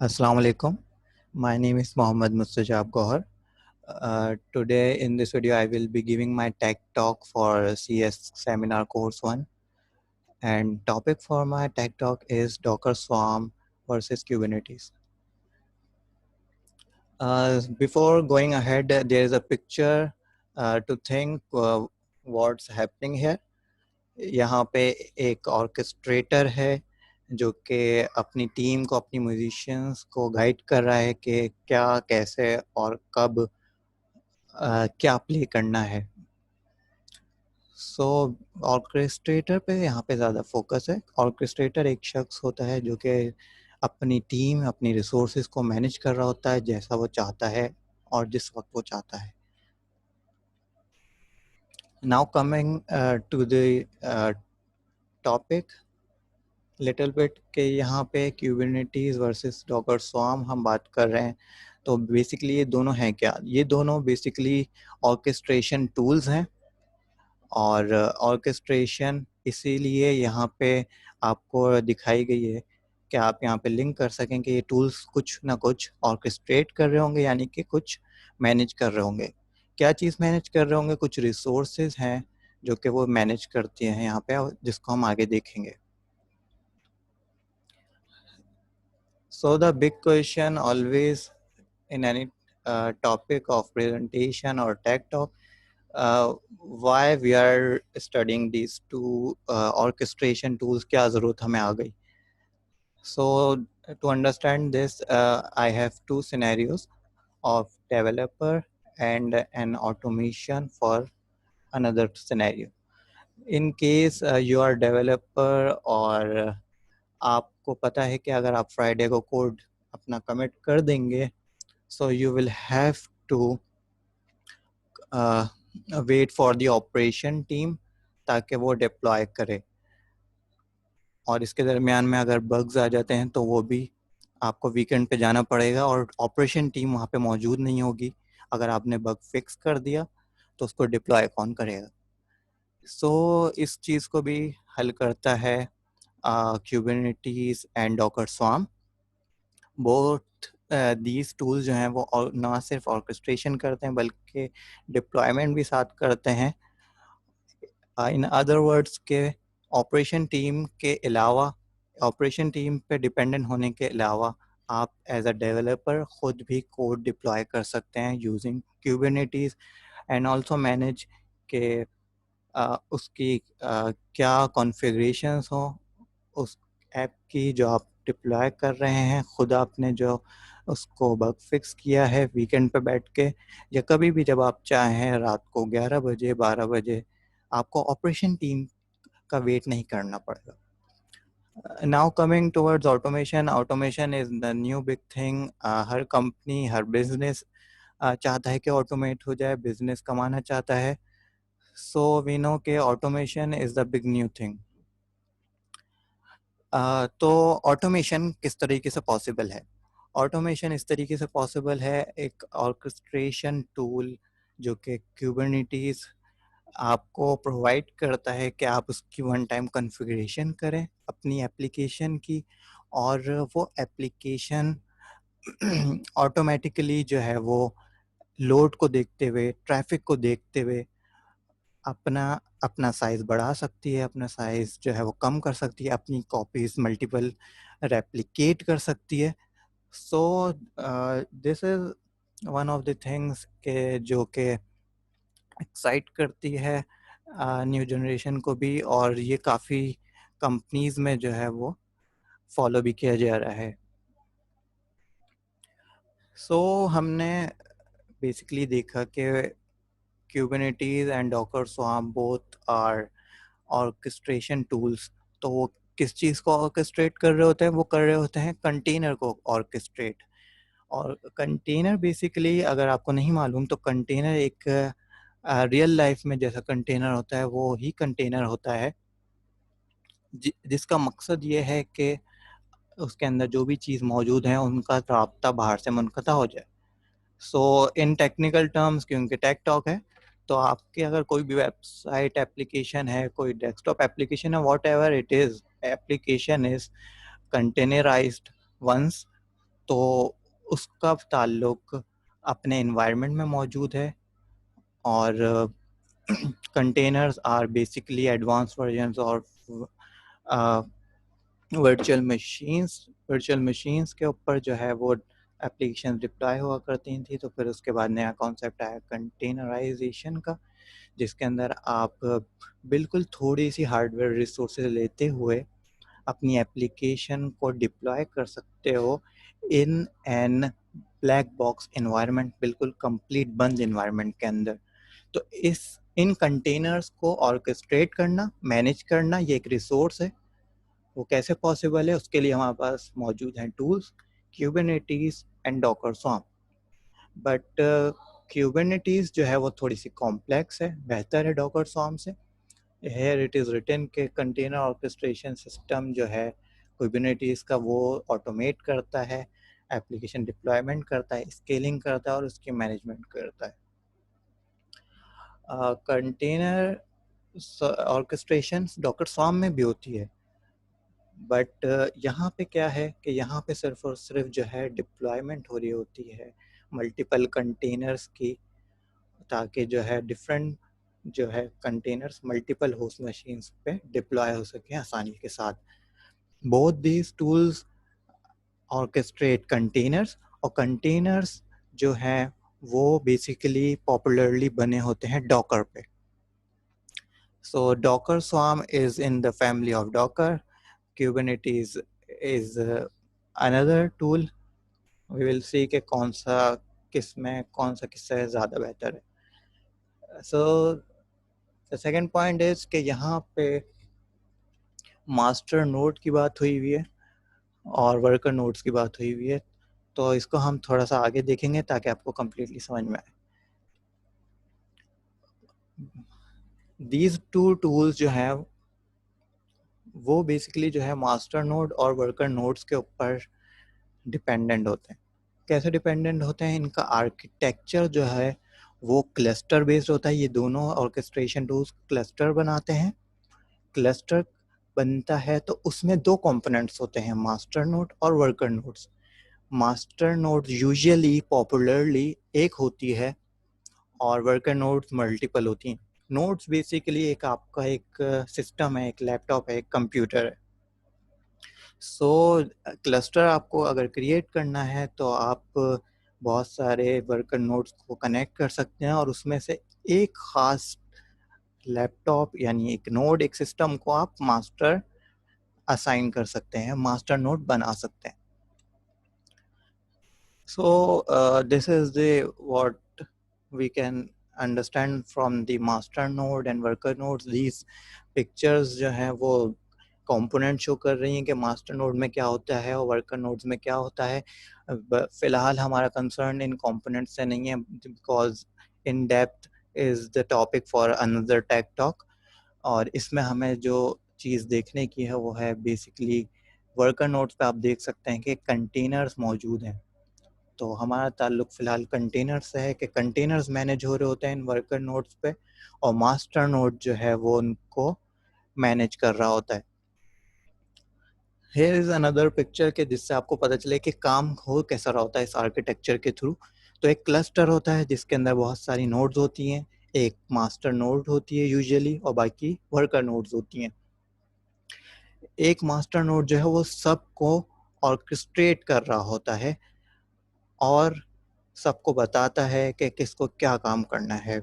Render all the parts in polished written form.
Assalamu alaikum. My name is Mohammad Mustajab Gohar. Today in this video, I will be giving my tech talk for CS Seminar Course 1. And topic for my tech talk is Docker Swarm versus Kubernetes. Before going ahead, there is a picture to think what's happening here. यहाँ पे एक orchestrator है जो कि अपनी team को, अपनी musicians को गाइड कर रहा है कि क्या, कैसे और कब क्या प्ले करना है। सो ऑर्केस्ट्रेटर पे यहाँ पे ज़्यादा फोकस है। ऑर्केस्ट्रेटर एक शख्स होता है जो कि अपनी टीम, अपनी रिसोर्सेज को मैनेज कर रहा होता है जैसा वो चाहता है और जिस वक्त वो चाहता है। Now coming to the topic little bit के यहाँ पे क्यूबरनेटीज वर्सेस डॉकर स्वार्म हम बात कर रहे हैं। तो बेसिकली ये दोनों हैं क्या? ये दोनों बेसिकली ऑर्केस्ट्रेशन टूल्स हैं और ऑर्केस्ट्रेशन इसीलिए यहाँ पे आपको दिखाई गई है कि आप यहाँ पे लिंक कर सकें कि ये टूल्स कुछ ना कुछ ऑर्केस्ट्रेट कर रहे होंगे, यानी कि कुछ मैनेज कर रहे होंगे। क्या चीज़ मैनेज कर रहे होंगे? कुछ रिसोर्सेज हैं जो कि वो मैनेज करती हैं यहाँ पे, जिसको हम आगे देखेंगे। So the big question always in any topic of presentation or tech talk, why we are studying these two orchestration tools, क्या ज़रूरत हमें आ गई? So to understand this, I have two scenarios of developer and an automation for another scenario. In case you are developer और आपको पता है कि अगर आप फ्राइडे को कोड अपना कमिट कर देंगे, so you will have to wait for the operation team ताकि वो डिप्लॉय करे, और इसके दरमियान में अगर बग्स आ जाते हैं तो वो भी आपको वीकेंड पे जाना पड़ेगा और ऑपरेशन टीम वहाँ पे मौजूद नहीं होगी। अगर आपने बग फिक्स कर दिया तो उसको डिप्लॉय कौन करेगा? सो इस चीज़ को भी हल करता है Kubernetes and Docker swarm. Both these tools जो हैं वो ना सिर्फ ऑर्केस्ट्रेशन करते हैं बल्कि डिप्लॉयमेंट भी साथ करते हैं। इन अदर वर्ड्स के ऑपरेशन टीम के अलावा, ऑपरेशन टीम पे डिपेंडेंट होने के अलावा आप एज अ डेवलपर खुद भी कोड डिप्लॉय कर सकते हैं using Kubernetes and also manage के उसकी क्या कॉन्फ़िगरेशंस हो उस ऐप की जो आप डिप्लॉय कर रहे हैं। खुद आपने जो उसको बग फिक्स किया है वीकेंड पे बैठ के, या कभी भी जब आप चाहें रात को 11 बजे 12 बजे, आपको ऑपरेशन टीम का वेट नहीं करना पड़ेगा। Now coming towards automation, automation is the new big thing. Her company, her business चाहता है कि ऑटोमेट हो जाए, बिजनेस कमाना चाहता है। सो वी नो कि automation is the big new thing. तो ऑटोमेशन किस तरीके से पॉसिबल है? ऑटोमेशन इस तरीके से पॉसिबल है, एक ऑर्केस्ट्रेशन टूल जो कि Kubernetes आपको प्रोवाइड करता है कि आप उसकी वन टाइम कॉन्फ़िगरेशन करें अपनी एप्लीकेशन की, और वो एप्लीकेशन ऑटोमेटिकली जो है वो लोड को देखते हुए, ट्रैफिक को देखते हुए अपना अपना साइज़ बढ़ा सकती है, अपना साइज़ जो है वो कम कर सकती है, अपनी कॉपीज़ मल्टीपल रेप्लिकेट कर सकती है। So this is one of the things के जो कि एक्साइट करती है न्यू जनरेशन को भी, और ये काफ़ी कंपनीज़ में जो है वो फॉलो भी किया जा रहा है। सो हमने बेसिकली देखा कि Kubernetes and Docker Swarm both are orchestration tools। तो वो किस चीज़ को ऑर्केस्ट्रेट कर रहे होते हैं? वो कर रहे होते हैं कंटेनर को ऑर्केस्ट्रेट। और कंटेनर बेसिकली, अगर आपको नहीं मालूम, तो कंटेनर एक रियल लाइफ में जैसा कंटेनर होता है वो ही कंटेनर होता है, जिसका मकसद ये है कि उसके अंदर जो भी चीज़ मौजूद है उनका राब्ता बाहर से मुनक़ता हो जाए। सो इन टेक्निकल टर्म्स, क्योंकि टेक टॉक है, तो आपके अगर कोई भी वेबसाइट एप्लीकेशन है, कोई डेस्कटॉप एप्लीकेशन है, whatever it is, application is containerised once तो उसका ताल्लुक अपने इन्वायरमेंट में मौजूद है। और containers are basically advance versions और वर्चुअल मशीन्स के ऊपर जो है वो एप्लीकेशन डिप्लॉय हुआ करती थी। तो फिर उसके बाद नया कॉन्सेप्ट आया कंटेनराइजेशन का, जिसके अंदर आप बिल्कुल थोड़ी सी हार्डवेयर रिसोर्सेज लेते हुए अपनी एप्लीकेशन को डिप्लॉय कर सकते हो in and black box environment, बिल्कुल कंप्लीट बंद एनवायरनमेंट के अंदर। तो इन कंटेनर्स को ऑर्केस्ट्रेट करना, मैनेज करना, ये एक रिसोर्स है। वो कैसे पॉसिबल है, उसके लिए हमारे पास मौजूद हैं tools Kubernetes and Docker Swarm. But Kubernetes जो है वो थोड़ी सी कॉम्प्लेक्स है, बेहतर है डॉकर स्वार्म से। हेयर इट इज़ रिटन के कंटेनर ऑर्केस्ट्रेशन सिस्टम जो है कुबरनेटीज का, वो ऑटोमेट करता है, एप्लीकेशन डिप्लॉयमेंट करता है, स्केलिंग करता है और उसकी मैनेजमेंट करता है। कंटेनर ऑर्केस्ट्रेशन डॉकर स्वार्म में भी होती है, बट यहाँ पे क्या है कि यहाँ पे सिर्फ और सिर्फ जो है डिप्लॉयमेंट हो रही होती है मल्टीपल कंटेनर्स की, ताकि जो है डिफरेंट जो है कंटेनर्स मल्टीपल होस्ट मशीन्स पे डिप्लॉय हो सके आसानी के साथ। Both these tools orchestrate containers, और कंटेनर्स जो हैं वो बेसिकली पॉपुलरली बने होते हैं डॉकर पे। So Docker Swarm is in the family of Docker, Kubernetes is another tool. We will see कि कौन सा किससे ज़्यादा बेहतर है। So the second point is कि यहाँ पे मास्टर नोड की बात हुई हुई है और वर्कर नोड्स की बात हुई हुई है, तो इसको हम थोड़ा सा आगे देखेंगे ताकि आपको कम्प्लीटली समझ में आए। These two tools जो है वो बेसिकली जो है मास्टर नोड और वर्कर नोड्स के ऊपर डिपेंडेंट होते हैं। कैसे डिपेंडेंट होते हैं, इनका आर्किटेक्चर जो है वो क्लस्टर बेस्ड होता है। ये दोनों ऑर्केस्ट्रेशन टूल्स क्लस्टर बनाते हैं। क्लस्टर बनता है तो उसमें दो कंपोनेंट्स होते हैं, मास्टर नोड और worker nodes. Master node usually popularly एक होती है और वर्कर नोड्स मल्टीपल होती हैं। नोड्स बेसिकली एक आपका एक सिस्टम है, एक लैपटॉप है, एक कंप्यूटर है। सो क्लस्टर आपको अगर क्रिएट करना है तो आप बहुत सारे वर्कर नोड्स को कनेक्ट कर सकते हैं और उसमें से एक ख़ास लैपटॉप यानी एक नोड, एक सिस्टम को आप मास्टर असाइन कर सकते हैं, मास्टर नोड बना सकते हैं। So this is the what we can understand from the master node and worker nodes. These pictures जो हैं वो कंपोनेंट शो कर रही हैं कि मास्टर नोड में क्या होता है और वर्कर नोड्स में क्या होता है। फिलहाल हमारा कंसर्न इन कंपोनेंट से नहीं है, because in depth is the topic for another tech talk. और इसमें हमें जो चीज़ देखने की है वो है बेसिकली वर्कर नोड्स पे आप देख सकते हैं कि कंटेनर्स मौजूद हैं। तो हमारा ताल्लुक फ़िलहाल कंटेनर से है कि कंटेनर्स मैनेज हो रहे होते हैं इन वर्कर नोड्स पे और मास्टर नोड जो है वो उनको मैनेज कर रहा होता है। हियर इज़ अनदर पिक्चर के जिससे आपको पता चले कि काम हो कैसा रहा होता है इस आर्किटेक्चर के थ्रू। तो एक क्लस्टर होता है जिसके अंदर बहुत सारी नोड्स होती हैं, एक मास्टर नोड होती है यूजुअली और बाकी वर्कर नोड्स होती हैं। एक मास्टर नोड जो है वो सबको ऑर्केस्ट्रेट कर रहा होता है और सबको बताता है कि किसको क्या काम करना है।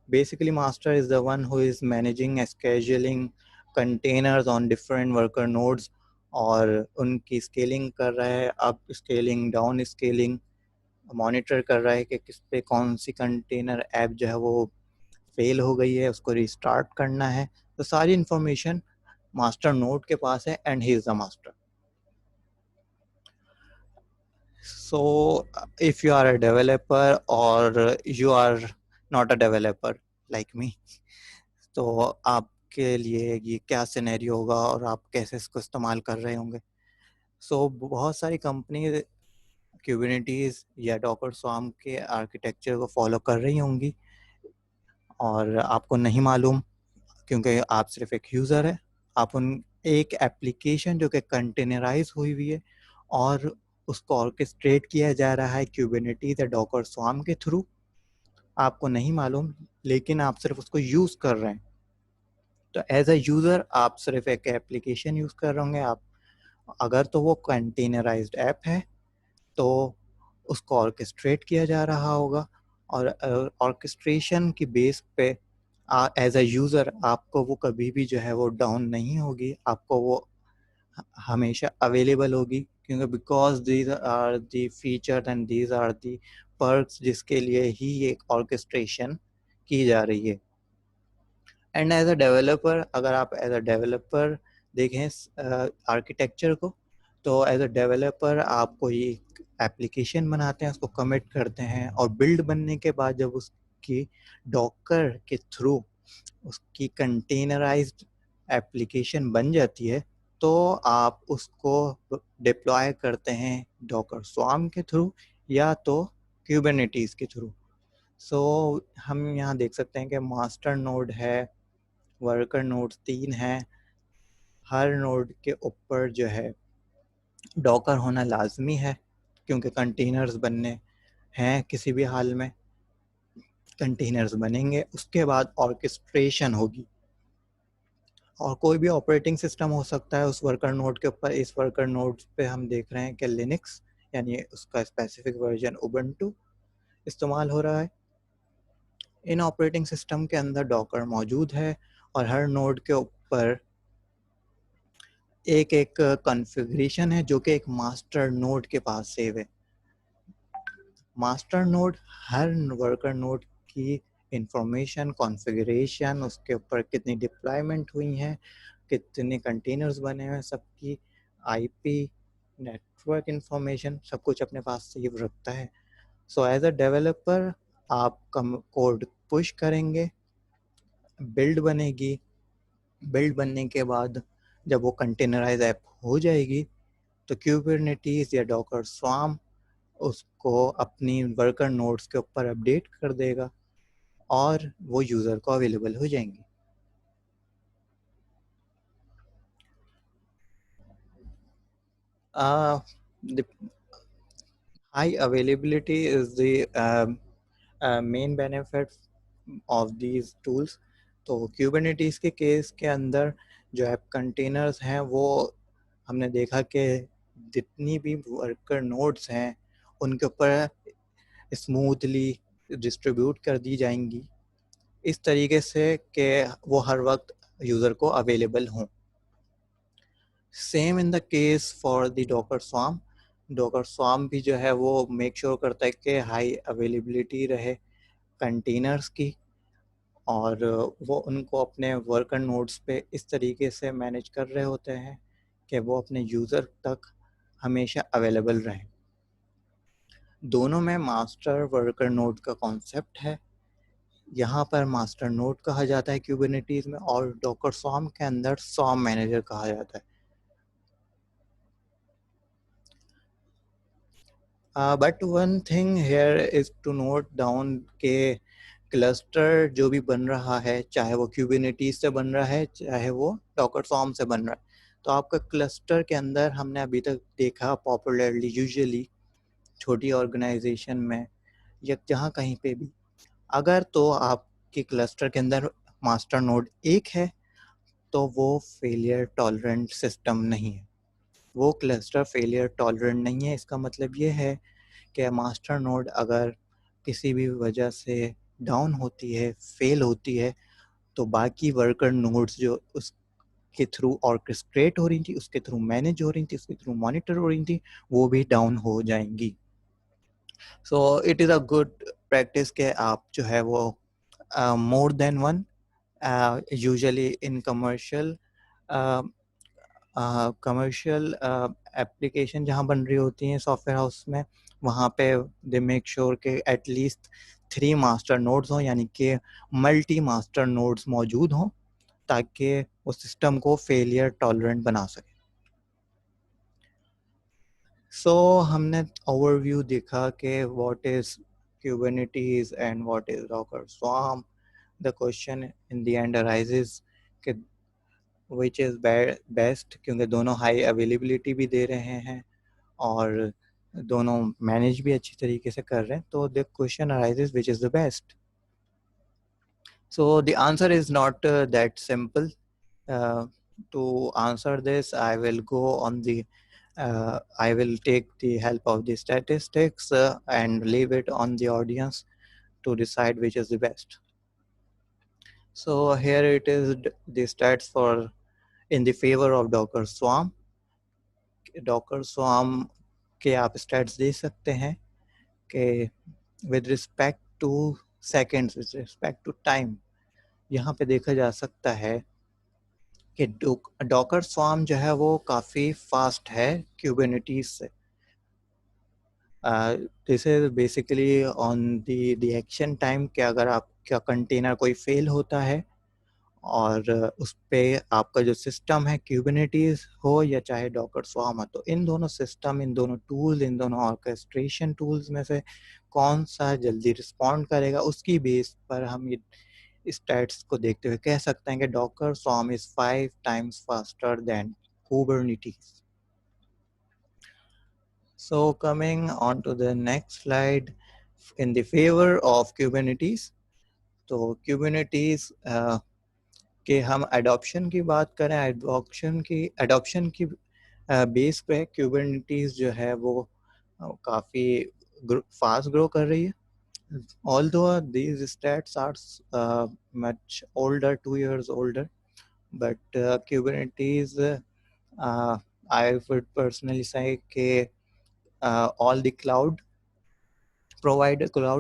Basically, master is the one who is managing scheduling containers on different worker nodes और उनकी स्केलिंग कर रहा है, up scaling, down scaling, monitor कर रहा है कि किस पे कौन सी कंटेनर ऐप जो है वो फेल हो गई है, उसको रिस्टार्ट करना है। तो सारी इंफॉर्मेशन मास्टर नोड के पास है and he is the master. So if you are a developer or you are not a developer like me, तो आपके लिए ये क्या सिनेरियो होगा और आप कैसे इसको इस्तेमाल कर रहे होंगे। सो बहुत सारी कंपनी क्यूबरनेटीज या डॉकर स्वार्म के आर्किटेक्चर को फॉलो कर रही होंगी और आपको नहीं मालूम क्योंकि आप सिर्फ एक यूज़र है। आप उन एक एप्लीकेशन जो कि कंटेनराइज हुई हुई है और उसको ऑर्केस्ट्रेट किया जा रहा है क्यूबरनेटीज या डॉकर स्वार्म के थ्रू, आपको नहीं मालूम, लेकिन आप सिर्फ उसको यूज़ कर रहे हैं। तो एज अ यूज़र आप सिर्फ एक एप्लीकेशन यूज़ कर रहे होंगे। आप अगर तो वो कंटेनराइज्ड ऐप है तो उसको ऑर्केस्ट्रेट किया जा रहा होगा, और ऑर्केस्ट्रेशन की बेस पे एज अ यूज़र आपको वो कभी भी जो है वो डाउन नहीं होगी, आपको वो हमेशा अवेलेबल होगी, क्योंकि because these are the feature and these are the perks जिसके लिए ही एक ऑर्केस्ट्रेशन की जा रही है। एंड एज अ डेवलपर, अगर आप एज अ डेवलपर देखें आर्किटेक्चर को, तो एज अ डेवलपर आप कोई एप्लीकेशन बनाते हैं, उसको कमिट करते हैं, और बिल्ड बनने के बाद जब उसकी डॉकर के थ्रू उसकी कंटेनराइज्ड एप्लीकेशन बन जाती है, तो आप उसको डिप्लॉय करते हैं डॉकर स्वार्म के थ्रू या तो क्यूबरनेटीज के थ्रू। सो हम यहाँ देख सकते हैं कि मास्टर नोड है, वर्कर नोड्स 3 हैं, हर नोड के ऊपर जो है डॉकर होना लाजमी है, क्योंकि कंटेनर्स बनने हैं, किसी भी हाल में कंटेनर्स बनेंगे, उसके बाद ऑर्केस्ट्रेशन होगी। और कोई भी ऑपरेटिंग सिस्टम हो सकता है उस वर्कर नोड के ऊपर। इस वर्कर नोड पे हम देख रहे हैं कि लिनक्स यानी उसका स्पेसिफिक वर्जन उबंटू इस्तेमाल हो रहा है। इन ऑपरेटिंग सिस्टम के अंदर डॉकर मौजूद है, और हर नोड के ऊपर एक एक कॉन्फ़िगरेशन है जो कि एक मास्टर नोड के पास सेव है। मास्टर नोड हर वर्कर नोड की इंफॉर्मेशन, कॉन्फ़िगरेशन, उसके ऊपर कितनी डिप्लॉयमेंट हुई हैं, कितने कंटेनर्स बने हुए हैं, सबकी आईपी, नेटवर्क इंफॉर्मेशन, सब कुछ अपने पास सेव रखता है। सो एज अ डेवलपर आप कोड पुश करेंगे, बिल्ड बनेगी, बिल्ड बनने के बाद जब वो कंटेनराइज ऐप हो जाएगी तो क्यूबरनेटीज या डॉकर स्वार्म उसको अपनी वर्कर नोड्स के ऊपर अपडेट कर देगा और वो यूज़र को अवेलेबल हो जाएंगी। The high availability is the main benefit of these tools। तो Kubernetes के केस के अंदर जो ऐप कंटेनर्स हैं वो हमने देखा कि जितनी भी वर्कर नोड्स हैं उनके ऊपर स्मूथली डिस्ट्रीब्यूट कर दी जाएंगी, इस तरीके से कि वो हर वक्त यूज़र को अवेलेबल हों। Same in the case for the Docker swarm. Docker swarm भी जो है वो मेक श्योर करता है कि हाई अवेलेबिलिटी रहे कंटेनर्स की, और वो उनको अपने वर्कर नोड्स पे इस तरीके से मैनेज कर रहे होते हैं कि वो अपने यूज़र तक हमेशा अवेलेबल रहें। दोनों में मास्टर वर्कर नोड का कॉन्सेप्ट है। यहाँ पर मास्टर नोड कहा जाता है क्यूबरनेटीज में, और डॉकर स्वार्म के अंदर स्वार्म मैनेजर कहा जाता है। But one thing here is to note down के क्लस्टर जो भी बन रहा है, चाहे वो क्यूबरनेटीज से बन रहा है चाहे वो डॉकर स्वार्म से बन रहा है, तो आपका क्लस्टर के अंदर हमने अभी तक देखा पॉपुलरली यूजुअली छोटी ऑर्गेनाइजेशन में या जहाँ कहीं पे भी, अगर तो आपके क्लस्टर के अंदर मास्टर नोड एक है तो वो फेलियर टॉलरेंट सिस्टम नहीं है, वो क्लस्टर फेलियर टॉलरेंट नहीं है। इसका मतलब ये है कि मास्टर नोड अगर किसी भी वजह से डाउन होती है, फेल होती है, तो बाकी वर्कर नोड्स जो उसके थ्रू ऑर्केस्ट्रेट हो रही थी, उसके थ्रू मैनेज हो रही थी, उसके थ्रू मॉनिटर हो रही थी, वो भी डाउन हो जाएंगी। So it is a good practice कि आप जो है वो more than one, usually in commercial application जहाँ बन रही होती हैं सॉफ्टवेयर हाउस में, वहाँ पे दे मेक श्योर के एटलीस्ट 3 मास्टर नोड्स हों, यानी कि मल्टी मास्टर नोड्स मौजूद हों, ताकि वो सिस्टम को फेलियर टॉलरेंट बना सके। सो हमने ओवरव्यू देखा कि what is Kubernetes and what is Docker Swarm. The question in the end arises कि विच इज़ बेस्ट, क्योंकि दोनों हाई अवेलेबिलिटी भी दे रहे हैं और दोनों मैनेज भी अच्छी तरीके से कर रहे हैं, तो the question arises which is the best. So the answer is not that simple. Uh, to answer this, I will go on the I will take the help of the statistics and leave it on the audience to decide which is the best. So here it is the stats for in the favor of Docker Swarm. Docker Swarm के आप stats दे सकते हैं कि with respect to seconds, with respect to time, यहाँ पे देखा जा सकता है कि डॉकर स्वार्म जो है वो काफ़ी फास्ट है क्यूबरनेटीज से. This is basically on the reaction time कि अगर आपका कंटेनर कोई फेल होता है और उस पर आपका जो सिस्टम है क्यूबरनेटीज हो या चाहे डॉकर स्वार्म हो, तो इन दोनों सिस्टम, इन दोनों टूल्स, इन दोनों ऑर्केस्ट्रेशन टूल्स में से कौन सा जल्दी रिस्पॉन्ड करेगा, उसकी बेस पर हम ये स्टैट्स को देखते हुए कह सकते हैं कि Docker swarm is 5 times faster than Kubernetes. So coming on to the next slide, in the favor of Kubernetes, तो Kubernetes के हम adoption की बात करें, adoption की बेस पे Kubernetes जो है वो काफ़ी फास्ट ग्रो कर रही है. Although these stats are much older, 2 years older, but Kubernetes, I would personally say that all the cloud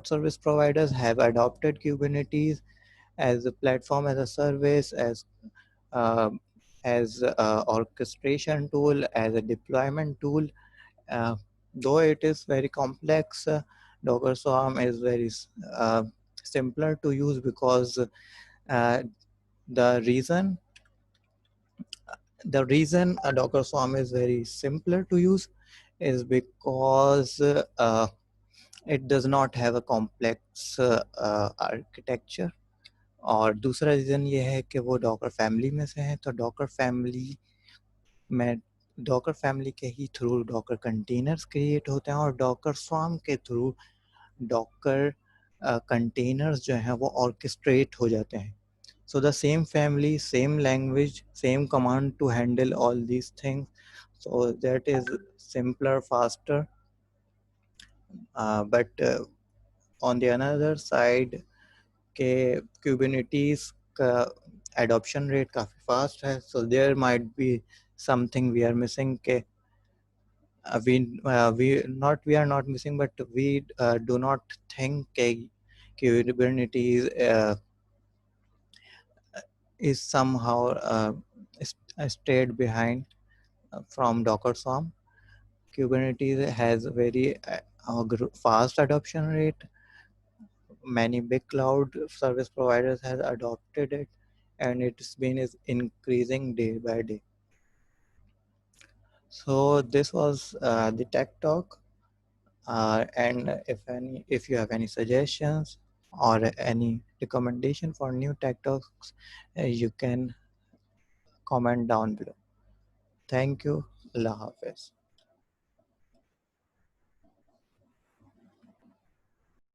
service providers have adopted Kubernetes as a platform, as a service, uh, as a orchestration tool, as a deployment tool. Uh, though it is very complex, Docker Swarm is very simpler to use because the reason a Docker Swarm is very simpler to use is because it does not have a complex architecture. और दूसरा reason ये है कि वो Docker family में से है, तो डॉकर फैमिली के ही थ्रू डॉकर कंटेनर्स क्रिएट होते हैं और डॉकर स्वार्म के थ्रू डॉकर कंटेनर्स जो हैं वो ऑर्केस्ट्रेट हो जाते हैं. So the same family, same language, same command to handle all these things. So that is simpler, faster. But on the another side, के Kubernetes का adoption rate काफ़ी fast है. So there might be something we are missing के we are not missing, but we do not think के Kubernetes is somehow stayed behind from Docker Swarm. Kubernetes has a very fast adoption rate. Many big cloud service providers have adopted it, and it's been is increasing day by day. So this was the tech talk. And if you have any suggestions or any recommendation for new tech talks, you can comment down below. Thank you. Allah Hafiz.